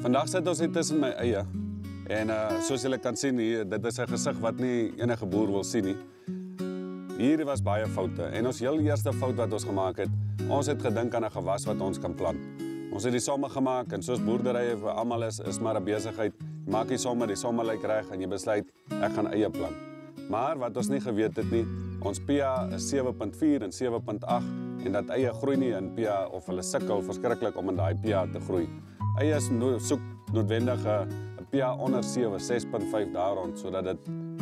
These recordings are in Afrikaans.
Vandag sit ons hier tussen my eie. En soos julle kan sien hier, dit is 'n gesig wat nie enige boer wil sien nie. Hier was baie foute. En ons heel eerste fout wat ons gemaak het, ons het gedink aan 'n gewas wat ons kan plant. Ons het die somme gemaak en soos boerderye vir almal is maar 'n besigheid. Jy maak die somme lyk reg en jy besluit ek gaan eie plant. Maar wat ons nie geweet het nie, ons pH is 7.4 en 7.8 en dat eie groei nie in pH of hulle sukkel verskriklik om in daai pH te groei. Eie soek noodwendig 'n pH onder 7, 6.5 daar rond, sodat dit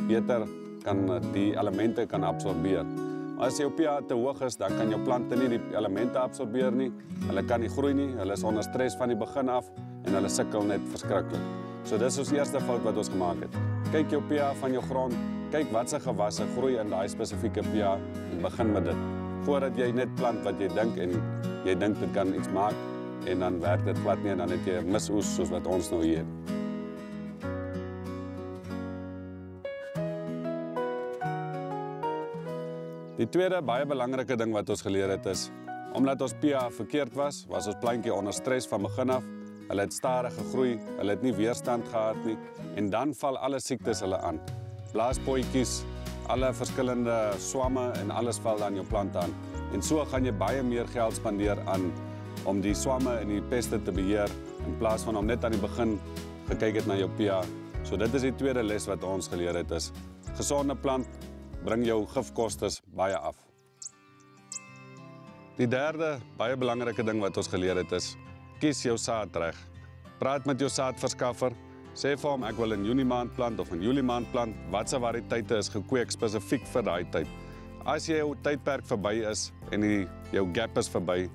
beter kan die elemente kan absorbeer. As jou pH te hoog is, dan kan jou plante nie die elemente absorbeer nie, hulle kan nie groei nie, hulle is onder stres van die begin af en hulle sukkel net verskriklik. So dis ons eerste fout wat ons gemaak het. Kyk jou pH van jou grond, kyk watse gewasse groei in daai spesifieke pH en begin met dit. Voordat jy net plant wat jy dink en jy dink dit kan iets maak en dan werk dit glad nie en dan het jy 'n misoes soos wat ons nou hier het. Die tweede baie belangrike ding wat ons geleer het is, omdat ons pH verkeerd was ons plantjie onder stres van begin af, hulle het stadig gegroei, hulle het nie weerstand gehad nie, en dan val alle siektes hulle aan. Blaaspotjies, alle verskillende swamme en alles val dan jou plante aan. En so gaan jy baie meer geld spandeer aan om die swamme en die peste te beheer, in plaas van om net aan die begin gekyk het na jou pH. So dit is die tweede les wat ons geleer het is, gesonde plant bring jou gifkostes baie af. Die derde baie belangrike ding wat ons geleer het is, kies jou saad reg. Praat met jou saadverskaffer, sê vir hom ek wil in Junie maand plant of in Julie maand plant, watse variëteite is gekweek spesifiek vir daai tyd. As jou tydperk verby is en jou gap is verby,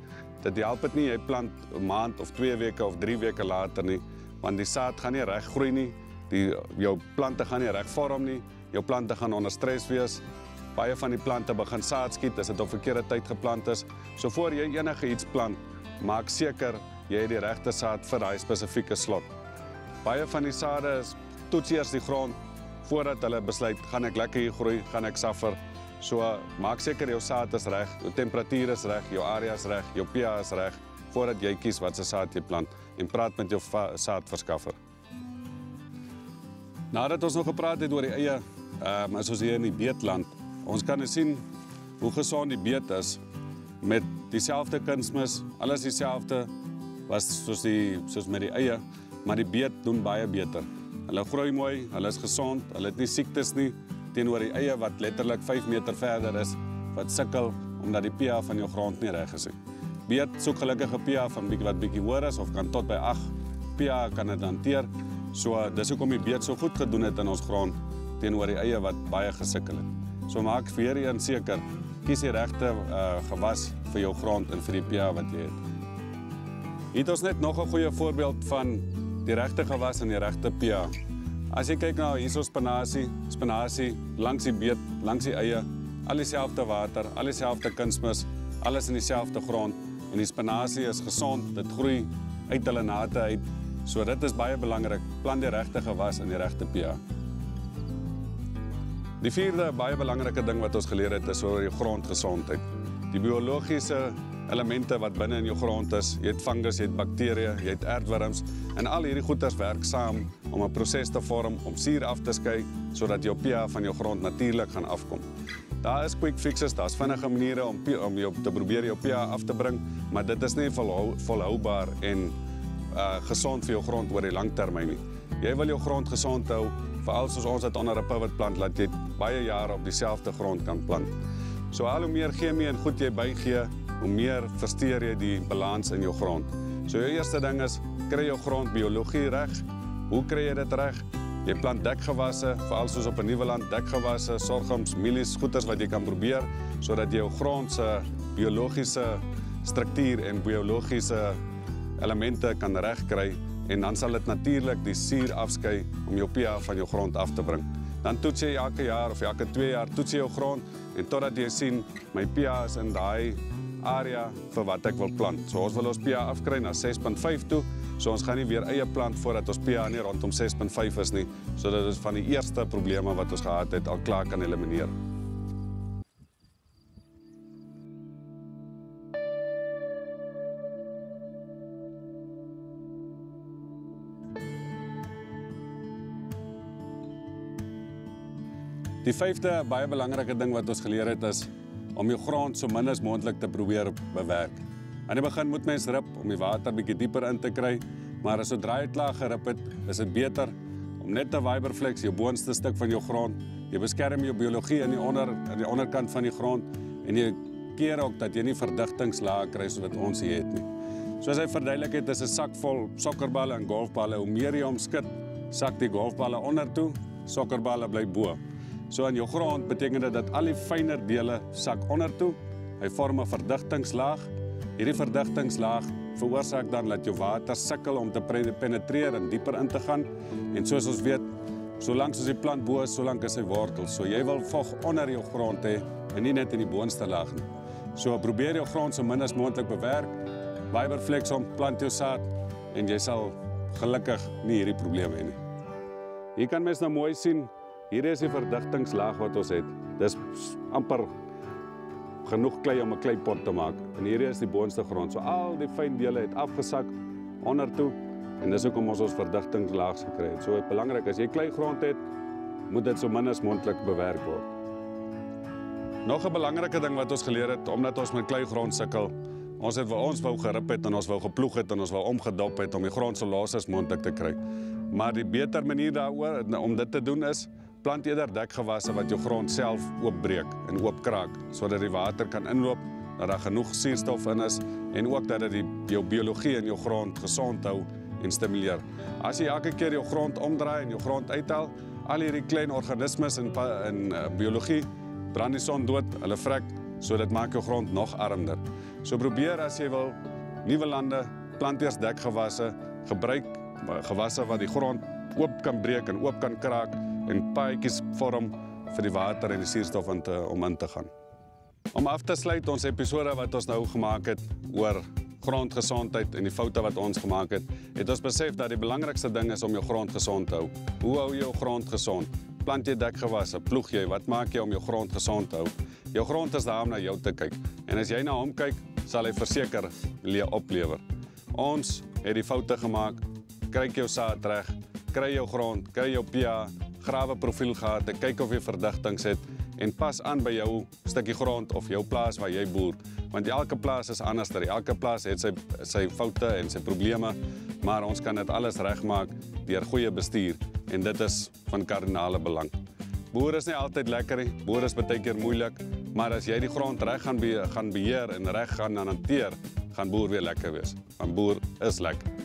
dit help dit nie jy plant 'n maand of 2 weke of 3 weke later nie, want die saad gaan nie reg groei nie, jou plante gaan nie reg vorm nie, jou plante gaan onder stres wees, baie van die plante begin saad skiet as dit op verkeerde tyd geplant is. So voor jy enige iets plant, maak seker jy het die regte saad vir daai spesifieke slot. Baie van die sade toets eers die grond voordat hulle besluit, gaan ek lekker hier groei, gaan ek suffer. So maak seker jou saad is reg, jou temperatuur is reg, jou area is reg, jou pH is reg, voordat jy kies wat se saad jy plant en praat met jou saadverskaffer. Nadat ons nog gepraat het oor die eie, is ons hier in die beetland. Ons kan sien hoe gesond die beet is met dieselfde kunsmis, alles dieselfde was soos met die eie, maar die beet doen baie beter. Hulle groei mooi, hulle is gesond, hulle het nie siektes nie, teenoor die eie wat letterlik 5 meter verder is, wat sukkel omdat die pH van jou grond nie reg is nie. Beet soek gelukkig 'n pH van wat bietjie hoër is of kan tot by 8 pH kan dit hanteer. So dis hoekom die beet so goed gedoen het in ons grond teenoor die eie wat baie gesukkel het. So maak weer eens seker, kies die regte gewas vir jou grond en vir die pH wat jy het. Hier het ons net nog 'n goeie voorbeeld van die regte gewas en die regte pH. As jy kyk na hierso spinasie, langs die beet, langs die eie, al dieselfde water, al dieselfde kunsmis, alles in dieselfde grond en die spinasie is gesond, dit groei uit hulle nate uit. So dit is baie belangrik, plant die regte gewas en die regte pH. Die vierde baie belangrike ding wat ons geleer het is oor die grondgesondheid. Die biologiese elemente wat binne in jou grond is, jy het fungus, jy het bakterieë, jy het aardwurms en al hierdie goeters werk saam om 'n proses te vorm om suur af te skei sodat jou pH van jou grond natuurlik gaan afkom. Daar is quick fixes, daar's vinnige maniere om jou te probeer jou pH af te bring, maar dit is nie volhoubaar en gesond vir jou grond oor die lang termyn nie. Jy wil jou grond gesond hou, veral soos ons dit onder 'n pivot plant, laat jy baie jare op dieselfde grond kan plant. So al hoe meer chemie en goed jy bygee, hoe meer versteur jy die balans in jou grond. So jou eerste ding is, kry jou grond biologie reg. Hoe kry jy dit reg? Jy plant dekgewasse, veral soos op 'n nuwe land, dekgewasse, sorghums, mielies, goeters wat jy kan probeer, sodat jy jou grond se biologiese struktuur en biologiese elemente kan regkry en dan sal dit natuurlik die suur afskei om jou pH van jou grond af te bring. Dan toets jy elke jaar of elke 2 jaar toets jy jou grond en totdat jy sien my pH is in daai area vir wat ek wil plant. So ons wil ons pH afkry na 6.5 toe, so ons gaan nie weer eie plant voordat ons pH nie rondom 6.5 is nie, sodat ons van die eerste probleme wat ons gehad het al klaar kan elimineer. Die vyfde baie belangrike ding wat ons geleer het is om jou grond so min as moontlik te probeer bewerk. Aan die begin moet mens rip om die water bietjie dieper in te kry, maar as sodra jy klaar gerip het, is dit beter om net te Viberflex jou boonste stuk van jou grond. Jy beskerm jou biologie in die onderkant van die grond en jy keer ook dat jy nie verdigtingslaag kry soos wat ons hier het nie. Soos hy verduidelik het, is 'n sak vol sokkerballe en golfballe. Hoe meer jy hom skud, sak die golfballe onder toe, sokkerballe bly bo. So in jou grond beteken dit dat al die fynere dele sak onder toe. Hy vorm 'n verdigtingslaag. Hierdie verdigtingslaag veroorsaak dan dat jou water sukkel om te penetreer en dieper in te gaan. En soos ons weet, solank soos die plant bo is, solank is sy wortel. So jy wil vog onder jou grond hê en nie net in die boonste laag nie. So probeer jou grond so min as moontlik bewerk. Viberflex hom, plant jou saad en jy sal gelukkig nie hierdie probleem hê nie. Hier kan mens nou mooi sien, hier is die verdigtingslaag wat ons het. Dis amper genoeg klei om 'n kleipot te maak. En hier is die boonste grond. So al die fyn dele het afgesak onder toe en dis hoekom ons verdigtingslaag gekry het. So dit is belangrik, as jy kleigrond het, moet dit so min as moontlik bewerk word. Nog 'n belangrike ding wat ons geleer het, omdat ons met kleigrond sukkel, ons wou gerip het en ons wou geploeg het en ons wou omgedop het om die grond so los as moontlik te kry. Maar die beter manier daaroor om dit te doen is, plant eerder dekgewasse wat jou grond self oopbreek en oopkraak, sodat die water kan inloop, dat daar genoeg suurstof in is en ook dat dit jou biologie in jou grond gesond hou en stimuleer. As jy elke keer jou grond omdraai en jou grond uithaal, al hierdie klein organismes in biologie brand die son dood, hulle vrek, so dit maak jou grond nog armer. So probeer as jy wil nuwe lande, plant eers dekgewasse, gebruik gewasse wat die grond oop kan breek en oop kan kraak en paadjies vorm vir die water en die suurstof om in te gaan. Om af te sluit ons episode wat ons nou gemaak het oor grondgesondheid en die foute wat ons gemaak het, het ons besef dat die belangrikste ding is om jou grond gesond te hou. Hoe hou jy jou grond gesond? Plant jy dekgewasse, ploeg jy, wat maak jy om jou grond gesond te hou? Jou grond is daar om na jou te kyk. En as jy na hom kyk, sal hy verseker oplewer. Ons het die foute gemaak, kry jou saad reg, kry jou grond, kry jou pH, grawe profielgate, kyk of jy verdigtings het en pas aan by jou stukkie grond of jou plaas waar jy boer. Want elke plaas is anders, elke plaas het sy foute en sy probleme, maar ons kan dit alles regmaak deur goeie bestuur en dit is van kardinale belang. Boer is nie altyd lekker nie, boer is baie keer moeilik, maar as jy die grond reg gaan beheer en reg gaan hanteer, gaan boer weer lekker wees. Want boer is lekker.